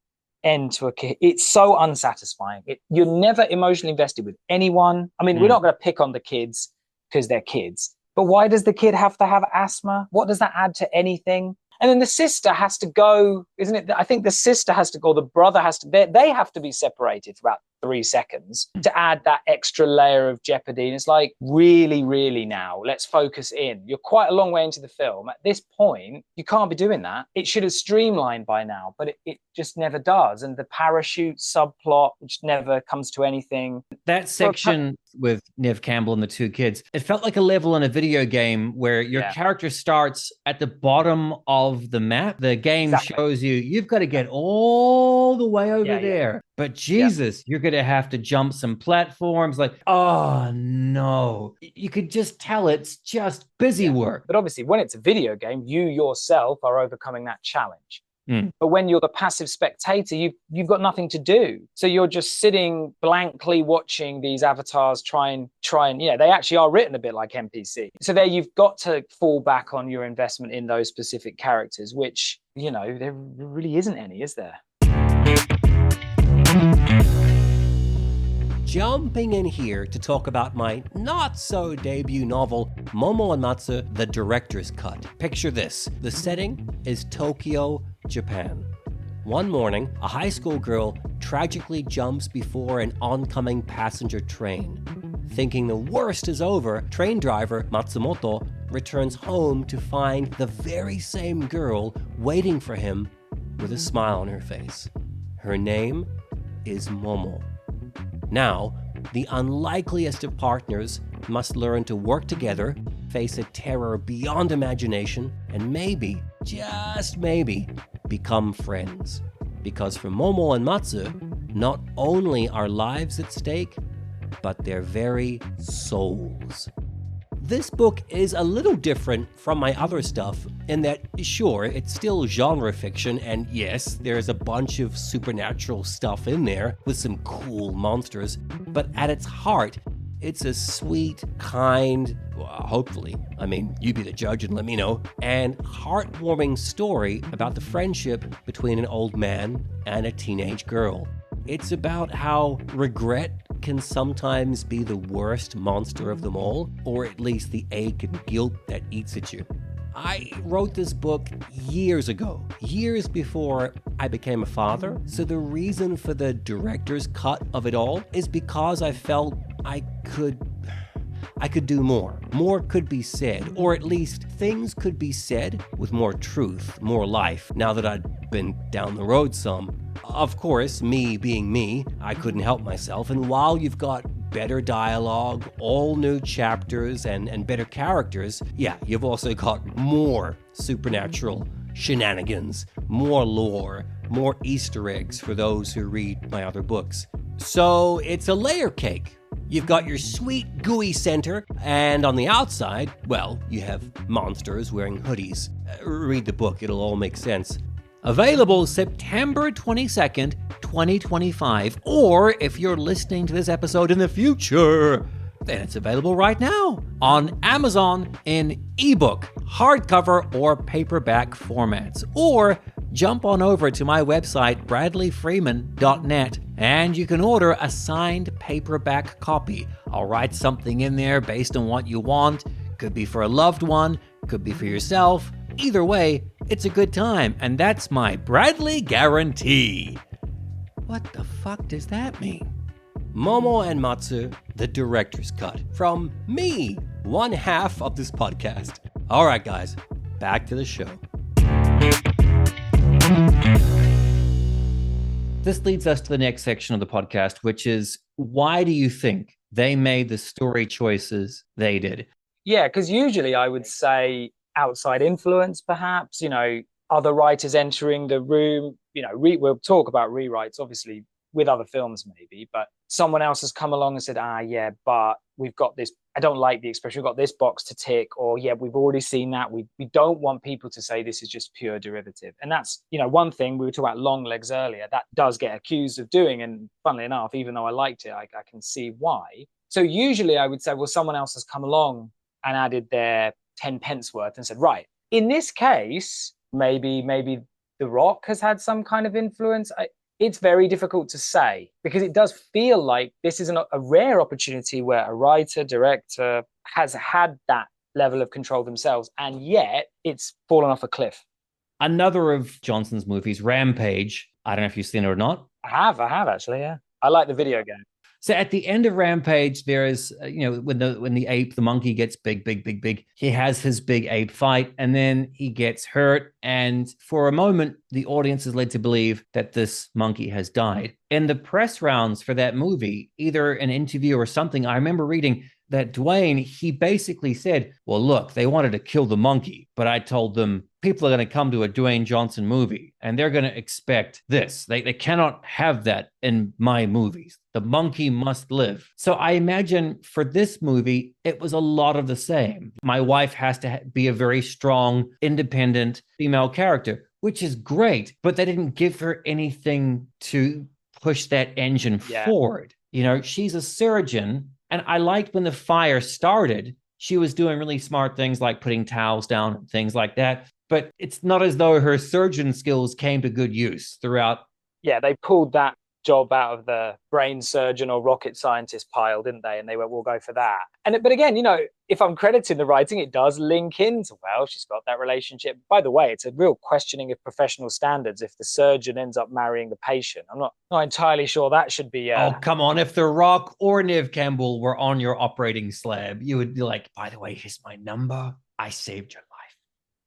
end to a kid. It's so unsatisfying. You're never emotionally invested with anyone. I mean, we're not going to pick on the kids because they're kids, but why does the kid have to have asthma? What does that add to anything? And then the sister has to go, isn't it? I think the sister has to go, the brother has to, they have to be separated for about 3 seconds to add that extra layer of jeopardy. And it's like, really, really now, let's focus in. You're quite a long way into the film. At this point, you can't be doing that. It should have streamlined by now, but it just never does. And the parachute subplot, which never comes to anything. That section with Neve Campbell and the 2 kids, it felt like a level in a video game where your character starts at the bottom of the map. The game shows you've got to get all the way over there. But Jesus, you're going to have to jump some platforms. Like, oh no. You could just tell it's just busy work. But obviously, when it's a video game, you yourself are overcoming that challenge. But when you're the passive spectator, you've got nothing to do. So you're just sitting blankly watching these avatars try and, they actually are written a bit like NPC. So there you've got to fall back on your investment in those specific characters, which, there really isn't any, is there? jumping in here to talk about my not-so-debut novel, Momo Matsu, The Director's Cut. Picture this. The setting is Tokyo, Japan. One morning, a high school girl tragically jumps before an oncoming passenger train. Thinking the worst is over, train driver Matsumoto returns home to find the very same girl waiting for him with a smile on her face. Her name is Momo. Now, the unlikeliest of partners must learn to work together, face a terror beyond imagination, and maybe, just maybe, become friends. Because for Momo and Matsu, not only are lives at stake, but their very souls. This book is a little different from my other stuff in that, sure, it's still genre fiction, and yes, there's a bunch of supernatural stuff in there with some cool monsters, but at its heart, it's a sweet, kind, hopefully, you be the judge and let me know, and heartwarming story about the friendship between an old man and a teenage girl. It's about how regret can sometimes be the worst monster of them all, or at least the ache and guilt that eats at you. I wrote this book years ago, years before I became a father, so the reason for the director's cut of it all is because I felt I could do more. More could be said, or at least things could be said with more truth, more life, now that I'd been down the road some. Of course, me being me, I couldn't help myself, and while you've got better dialogue, all new chapters, and better characters, yeah, you've also got more supernatural shenanigans, more lore, more Easter eggs for those who read my other books. So it's a layer cake. You've got your sweet, gooey center, and on the outside, well, you have monsters wearing hoodies. Read the book, it'll all make sense. Available September 22nd, 2025, or if you're listening to this episode in the future, then it's available right now on Amazon in ebook, hardcover, or paperback formats. Or jump on over to my website, bradleyfreeman.net, and you can order a signed paperback copy. I'll write something in there based on what you want. Could be for a loved one, could be for yourself. Either way, it's a good time, and that's my Bradley guarantee. What the fuck does that mean? Momo and Matsu, the director's cut. From me, one half of this podcast. All right, guys, back to the show. This leads us to the next section of the podcast, which is, why do you think they made the story choices they did? Yeah, because usually I would say outside influence, perhaps, other writers entering the room, we'll talk about rewrites, obviously, with other films maybe, but someone else has come along and said, yeah, but we've got this, I don't like the expression, we've got this box to tick, or yeah, we've already seen that. We don't want people to say this is just pure derivative. And that's, one thing we were talking about Longlegs earlier, that does get accused of doing. And funnily enough, even though I liked it, I can see why. So usually I would say, well, someone else has come along and added their 10 pence worth and said, right, in this case, maybe The Rock has had some kind of influence. It's very difficult to say, because it does feel like this is a rare opportunity where a writer, director has had that level of control themselves, and yet it's fallen off a cliff. Another of Johnson's movies, Rampage. I don't know if you've seen it or not. I have actually, yeah. I like the video game. So at the end of Rampage, there is, when the ape, the monkey gets big, he has his big ape fight, and then he gets hurt. And for a moment, the audience is led to believe that this monkey has died. In the press rounds for that movie, either an interview or something, I remember reading that Dwayne, he basically said, well, look, they wanted to kill the monkey, but I told them people are going to come to a Dwayne Johnson movie and they're going to expect this. They cannot have that in my movies. The monkey must live. So I imagine for this movie, it was a lot of the same. My wife has to be a very strong, independent female character, which is great, but they didn't give her anything to push that engine forward. She's a surgeon. And I liked when the fire started, she was doing really smart things like putting towels down and things like that. But it's not as though her surgeon skills came to good use throughout. Yeah, they pulled that job out of the brain surgeon or rocket scientist pile, didn't they? And they went, we'll go for that. But again, if I'm crediting the writing, it does link into, well, she's got that relationship. By the way, it's a real questioning of professional standards if the surgeon ends up marrying the patient. I'm not entirely sure that should be. Oh, come on. If The Rock or Neve Campbell were on your operating slab, you would be like, by the way, here's my number. I saved your life.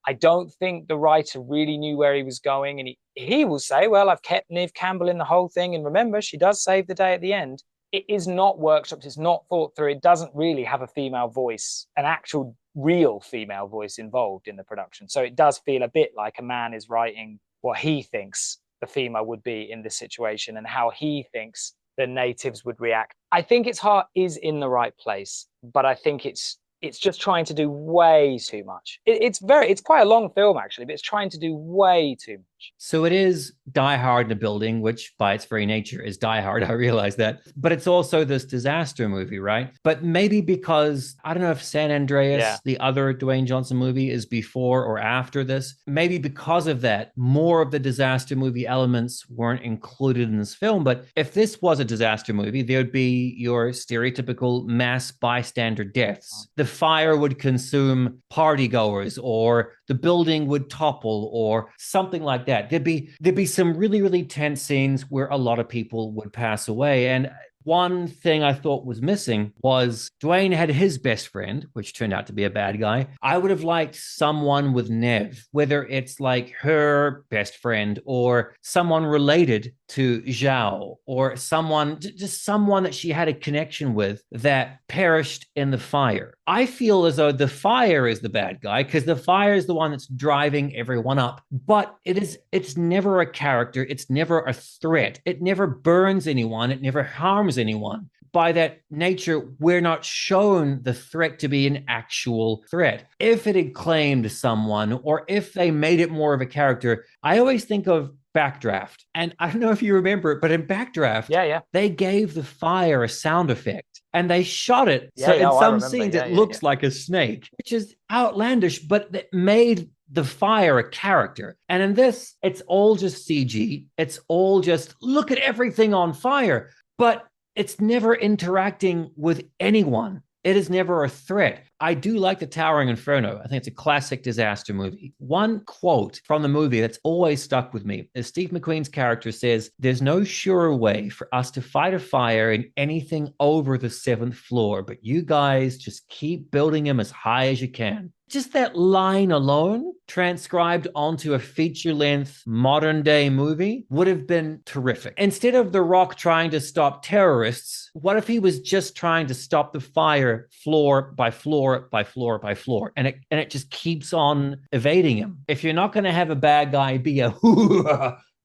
I don't think the writer really knew where he was going. And he will say, well, I've kept Neve Campbell in the whole thing. And remember, she does save the day at the end. It is not workshopped. It's not thought through. It doesn't really have a female voice, an actual real female voice involved in the production. So it does feel a bit like a man is writing what he thinks the female would be in this situation and how he thinks the natives would react. I think its heart is in the right place, but I think it's just trying to do way too much. It's quite a long film, actually, but it's trying to do way too much. So it is Die Hard in a building, which by its very nature is Die Hard. I realize that. But it's also this disaster movie, right? But maybe because, I don't know if San Andreas, the other Dwayne Johnson movie, is before or after this. Maybe because of that, more of the disaster movie elements weren't included in this film. But if this was a disaster movie, there would be your stereotypical mass bystander deaths. The fire would consume partygoers, or the building would topple, or something like that. There'd be some really, really tense scenes where a lot of people would pass away. And one thing I thought was missing was Dwayne had his best friend, which turned out to be a bad guy. I would have liked someone with Neve, whether it's like her best friend or someone related to Zhao, or just someone that she had a connection with that perished in the fire. I feel as though the fire is the bad guy because the fire is the one that's driving everyone up, but it's never a character. It's never a threat. It never burns anyone. It never harms anyone. By that nature, we're not shown the threat to be an actual threat. If it had claimed someone, or if they made it more of a character, I always think of Backdraft. And I don't know if you remember it, but in Backdraft, they gave the fire a sound effect and they shot it. So in some scenes, it looks like a snake, which is outlandish, but it made the fire a character. And in this, it's all just CG. It's all just look at everything on fire, but it's never interacting with anyone. It is never a threat. I do like The Towering Inferno. I think it's a classic disaster movie. One quote from the movie that's always stuck with me is Steve McQueen's character says, "There's no surer way for us to fight a fire in anything over the 7th floor, but you guys just keep building them as high as you can." Just that line alone, transcribed onto a feature-length modern-day movie, would have been terrific. Instead of The Rock trying to stop terrorists, what if he was just trying to stop the fire floor by floor by floor by floor, and it just keeps on evading him? If you're not going to have a bad guy be a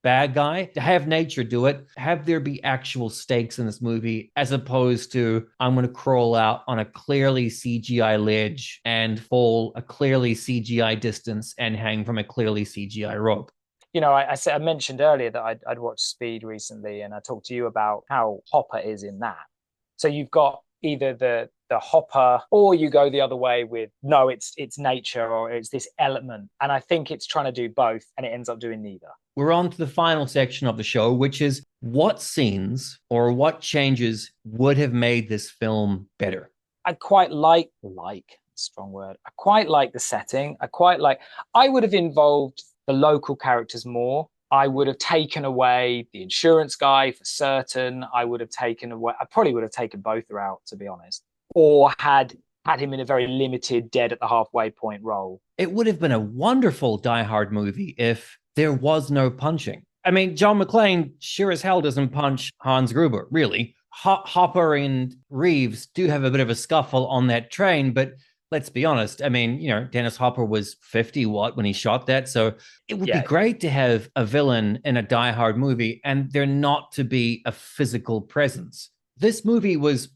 bad guy, have nature do it. Have there be actual stakes in this movie, as opposed to I'm going to crawl out on a clearly CGI ledge and fall a clearly CGI distance and hang from a clearly CGI rope. I mentioned earlier that I'd watched Speed recently, and I talked to you about how Hopper is in that. So you've got either the Hopper, or you go the other way with, no, it's nature, or it's this element. And I think it's trying to do both, and it ends up doing neither. We're on to the final section of the show, which is what scenes or what changes would have made this film better? I quite like, strong word. I quite like the setting. I would have involved the local characters more. I would have taken away the insurance guy for certain. I probably would have taken both out, to be honest, or had him in a very limited dead at the halfway point role. It would have been a wonderful Die Hard movie if there was no punching. I mean, John McClane sure as hell doesn't punch Hans Gruber, really. Hopper and Reeves do have a bit of a scuffle on that train, but let's be honest. I mean, Dennis Hopper was 50 when he shot that. So it would be great to have a villain in a Die Hard movie and there not to be a physical presence. This movie was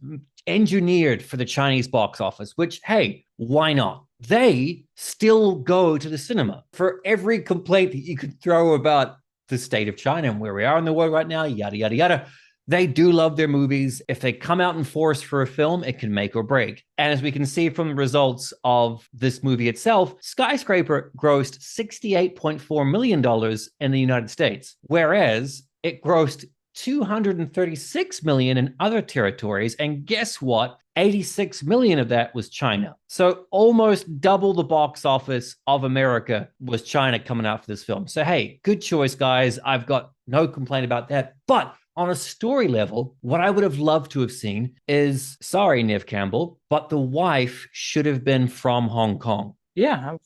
engineered for the Chinese box office, which, hey, why not? They still go to the cinema. For every complaint that you could throw about the state of China and where we are in the world right now, yada, yada, yada, they do love their movies. If they come out in force for a film, it can make or break. And as we can see from the results of this movie itself, Skyscraper grossed $68.4 million in the United States, whereas it grossed 236 million in other territories. And guess what? 86 million of that was China. So almost double the box office of America was China coming out for this film. So, hey, good choice, guys. I've got no complaint about that. But on a story level, what I would have loved to have seen is, sorry, Nev Campbell, but the wife should have been from Hong Kong. Yeah.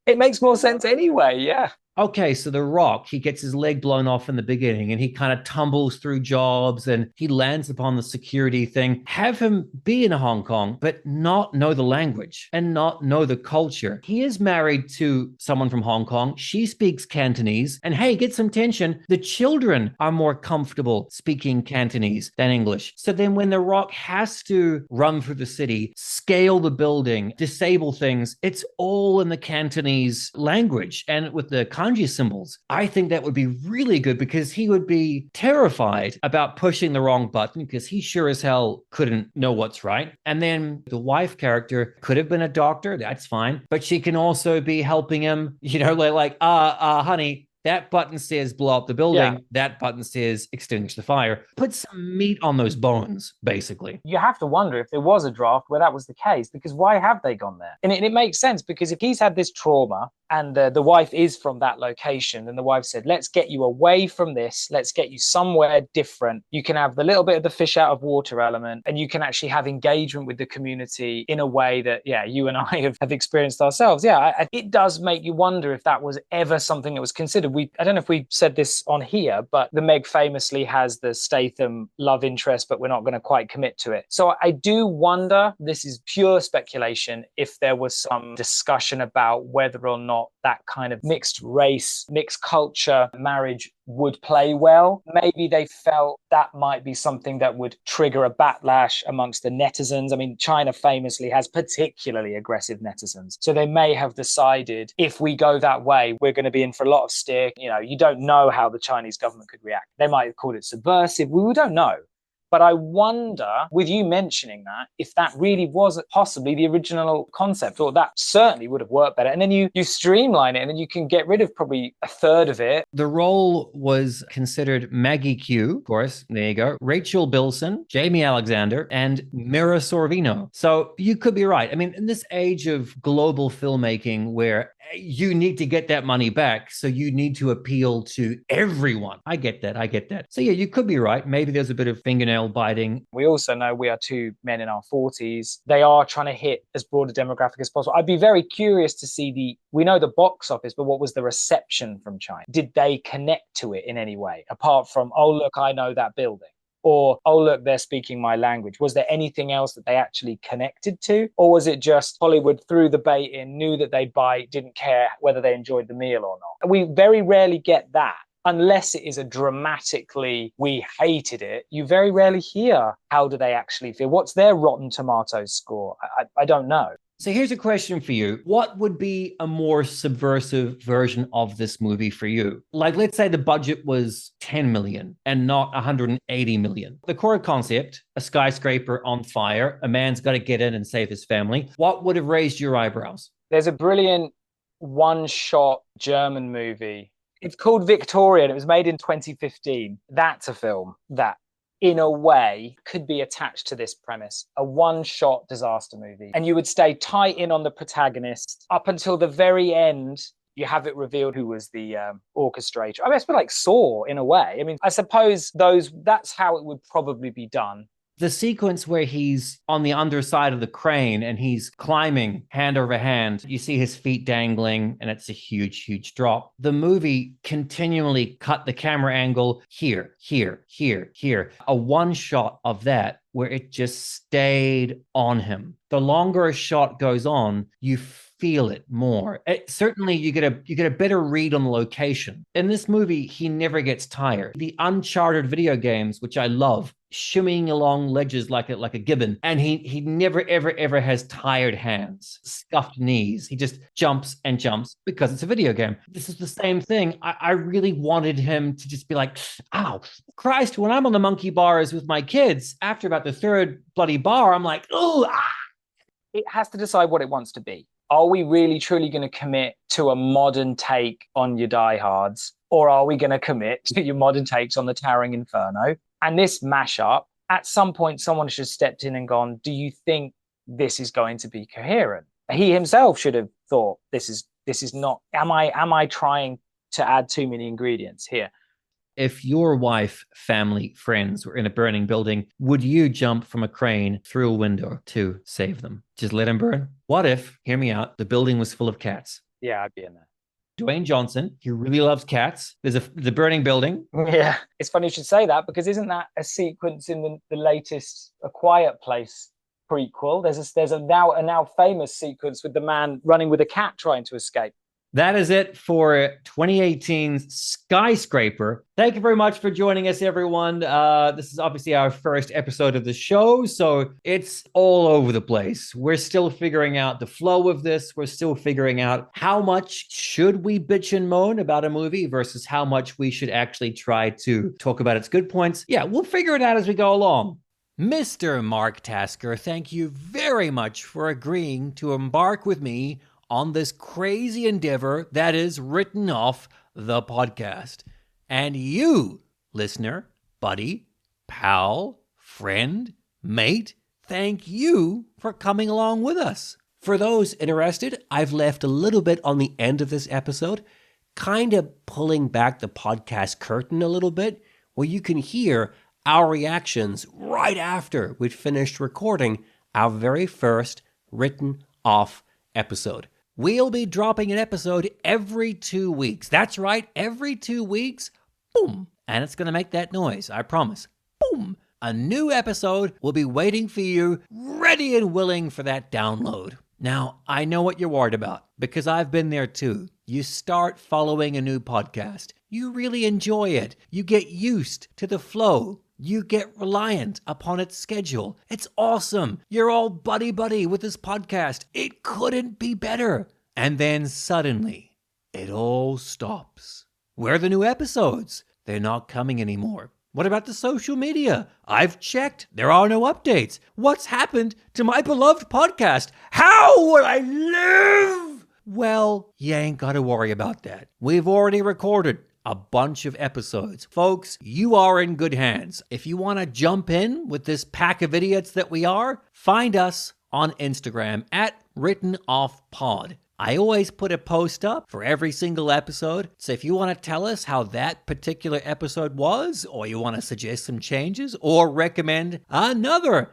It makes more sense anyway. Yeah. Okay, so The Rock, he gets his leg blown off in the beginning and he kind of tumbles through jobs and he lands upon the security thing. Have him be in Hong Kong, but not know the language and not know the culture. He is married to someone from Hong Kong. She speaks Cantonese. And hey, get some tension. The children are more comfortable speaking Cantonese than English. So then when The Rock has to run through the city, scale the building, disable things, it's all in the Cantonese language. And with the kanji symbols, I think that would be really good because he would be terrified about pushing the wrong button because he sure as hell couldn't know what's right. And then the wife character could have been a doctor, that's fine, but she can also be helping him, honey, that button says blow up the building. Yeah. That button says extinguish the fire. Put some meat on those bones, basically. You have to wonder if there was a draft where that was the case, because why have they gone there? And it makes sense, because if he's had this trauma and the wife is from that location, and the wife said, let's get you away from this. Let's get you somewhere different. You can have the little bit of the fish out of water element, and you can actually have engagement with the community in a way that, you and I have experienced ourselves. It does make you wonder if that was ever something that was considered. I don't know if we said this on here, but the Meg famously has the Statham love interest, but we're not going to quite commit to it. So I do wonder, this is pure speculation, if there was some discussion about whether or not that kind of mixed race, mixed culture marriage would play well. Maybe they felt that might be something that would trigger a backlash amongst the netizens. I mean, China famously has particularly aggressive netizens. So they may have decided, if we go that way, we're going to be in for a lot of stick. You don't know how the Chinese government could react. They might have called it subversive. We don't know. But I wonder, with you mentioning that, if that really was possibly the original concept, or that certainly would have worked better. And then you streamline it, and then you can get rid of probably a third of it. The role was considered Maggie Q, of course, there you go, Rachel Bilson, Jamie Alexander, and Mira Sorvino. So you could be right. I mean, in this age of global filmmaking where you need to get that money back, so you need to appeal to everyone. I get that. So you could be right. Maybe there's a bit of fingernail biting. We also know we are two men in our 40s. They are trying to hit as broad a demographic as possible. I'd be very curious to see we know the box office, but what was the reception from China? Did they connect to it in any way, apart from, oh, look, I know that building? Or, oh, look, they're speaking my language. Was there anything else that they actually connected to? Or was it just Hollywood threw the bait in, knew that they'd bite, didn't care whether they enjoyed the meal or not? We very rarely get that. Unless it is a dramatically, we hated it, you very rarely hear how do they actually feel. What's their Rotten Tomatoes score? I don't know. So here's a question for you. What would be a more subversive version of this movie for you? Like, let's say the budget was 10 million and not 180 million. The core concept, a skyscraper on fire, a man's got to get in and save his family. What would have raised your eyebrows? There's a brilliant one-shot German movie. It's called Victoria, and it was made in 2015. That's a film that, in a way, could be attached to this premise. A one-shot disaster movie. And you would stay tight in on the protagonist up until the very end. You have it revealed who was the orchestrator. I mean, it's a bit like Saw, in a way. I mean, I suppose that's how it would probably be done. The sequence where he's on the underside of the crane and he's climbing hand over hand, you see his feet dangling, and it's a huge, huge drop. The movie continually cut the camera angle here, here, here, here. A one shot of that where it just stayed on him. The longer a shot goes on, you feel it more. Certainly, you get a better read on the location. In this movie, he never gets tired. The Uncharted video games, which I love, shimmying along ledges like a gibbon, and he never ever has tired hands, scuffed knees. He just jumps and jumps because it's a video game. This is the same thing. I really wanted him to just be like, ow, Christ, when I'm on the monkey bars with my kids, after about the third bloody bar, I'm like, oh, ah. It has to decide what it wants to be. Are we really truly going to commit to a modern take on your diehards? or are we going to commit to your modern takes on the Towering Inferno? And this mashup, at some point, someone should have stepped in and gone, do you think this is going to be coherent? He himself should have thought, this is not, am I trying to add too many ingredients here? If your wife, family, friends were in a burning building, would you jump from a crane through a window to save them? Just let them burn? What if, hear me out, the building was full of cats? Yeah, I'd be in there. Dwayne Johnson, he really loves cats. There's the burning building. Yeah, it's funny you should say that, because isn't that a sequence in the latest A Quiet Place prequel? There's a now famous sequence with the man running with a cat trying to escape. That is it for 2018's Skyscraper. Thank you very much for joining us, everyone. This is obviously our first episode of the show, so it's all over the place. We're still figuring out the flow of this. We're still figuring out how much should we bitch and moan about a movie versus how much we should actually try to talk about its good points. Yeah, we'll figure it out as we go along. Mr. Mark Tasker, thank you very much for agreeing to embark with me on this crazy endeavor that is Written Off, the podcast. And you, listener, buddy, pal, friend, mate, thank you for coming along with us. For those interested, I've left a little bit on the end of this episode, kind of pulling back the podcast curtain a little bit, where you can hear our reactions right after we'd finished recording our very first Written Off episode. We'll be dropping an episode every 2 weeks. That's right, every 2 weeks, boom. And it's going to make that noise, I promise. Boom. A new episode will be waiting for you, ready and willing for that download. Now, I know what you're worried about, because I've been there too. You start following a new podcast. You really enjoy it. You get used to the flow. You get reliant upon its schedule. It's awesome. You're all buddy-buddy with this podcast. It couldn't be better. And then suddenly, it all stops. Where are the new episodes? They're not coming anymore. What about the social media? I've checked. There are no updates. What's happened to my beloved podcast? How will I live? Well, you ain't got to worry about that. We've already recorded a bunch of episodes. Folks, you are in good hands. If you want to jump in with this pack of idiots that we are, find us on Instagram at WrittenOffPod. I always put a post up for every single episode. So if you want to tell us how that particular episode was, or you want to suggest some changes, or recommend another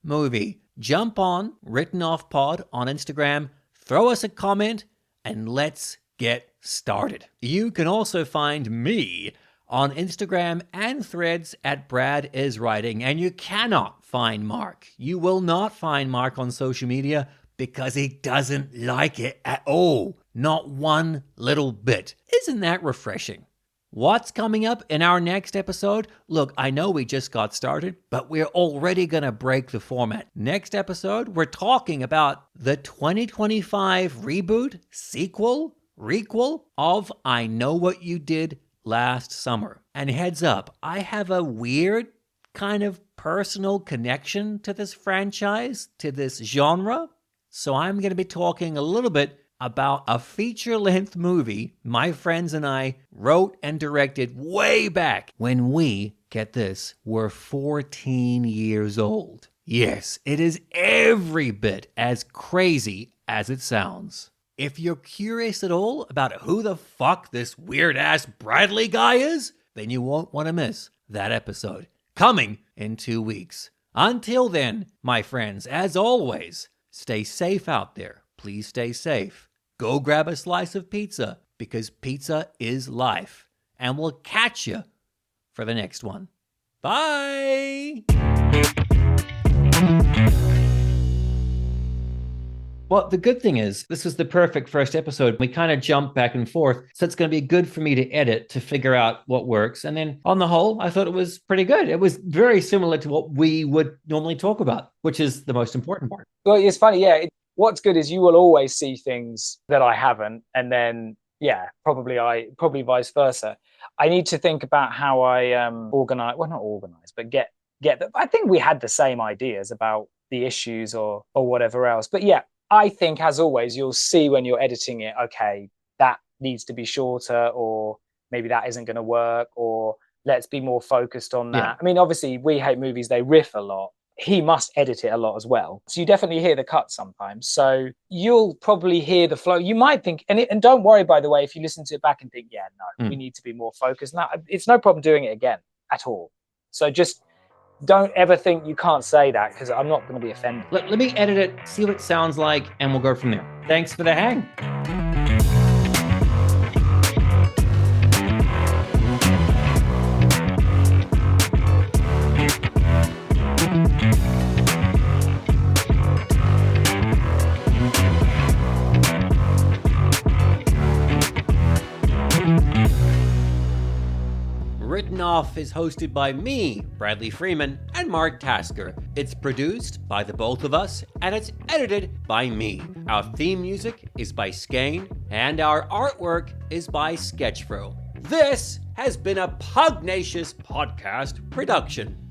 movie, jump on Written Off Pod on Instagram, throw us a comment, and let's get started. You can also find me on Instagram and Threads at Brad is Writing, and you cannot find Mark. You will not find Mark on social media because he doesn't like it at all. Not one little bit. Isn't that refreshing? What's coming up in our next episode? Look, I know we just got started, but we're already going to break the format. Next episode, we're talking about the 2025 reboot, sequel, requel of I Know What You Did Last Summer. And heads up, I have a weird kind of personal connection to this franchise, to this genre. So I'm going to be talking a little bit about a feature-length movie my friends and I wrote and directed way back when we, get this, were 14 years old. Yes, it is every bit as crazy as it sounds. If you're curious at all about who the fuck this weird-ass Bradley guy is, then you won't want to miss that episode, coming in 2 weeks. Until then, my friends, as always, stay safe out there. Please stay safe. Go grab a slice of pizza, because pizza is life. And we'll catch you for the next one. Bye! Well, the good thing is, this was the perfect first episode. We kind of jumped back and forth, so it's going to be good for me to edit to figure out what works. And then on the whole, I thought it was pretty good. It was very similar to what we would normally talk about, which is the most important part. Well, it's funny, yeah. What's good is you will always see things that I haven't, and then, yeah, probably vice versa. I need to think about how I organize, well, not organize, but get the, I think we had the same ideas about the issues or whatever else. But yeah, I think, as always, you'll see when you're editing it, okay, that needs to be shorter, or maybe that isn't going to work, or let's be more focused on that. Yeah. I mean, obviously, We Hate Movies, they riff a lot. He must edit it a lot as well. So you definitely hear the cut sometimes. So you'll probably hear the flow. You might think, and don't worry, by the way, if you listen to it back and think, yeah, no, we need to be more focused. Now, it's no problem doing it again at all. So just don't ever think you can't say that, because I'm not going to be offended. Let me edit it, see what it sounds like, and we'll go from there. Thanks for the hang. Written Off is hosted by me, Bradley Freeman, and Mark Tasker. It's produced by the both of us, and it's edited by me. Our theme music is by Skane, and our artwork is by Sketchfro. This has been a Pugnacious Podcast production.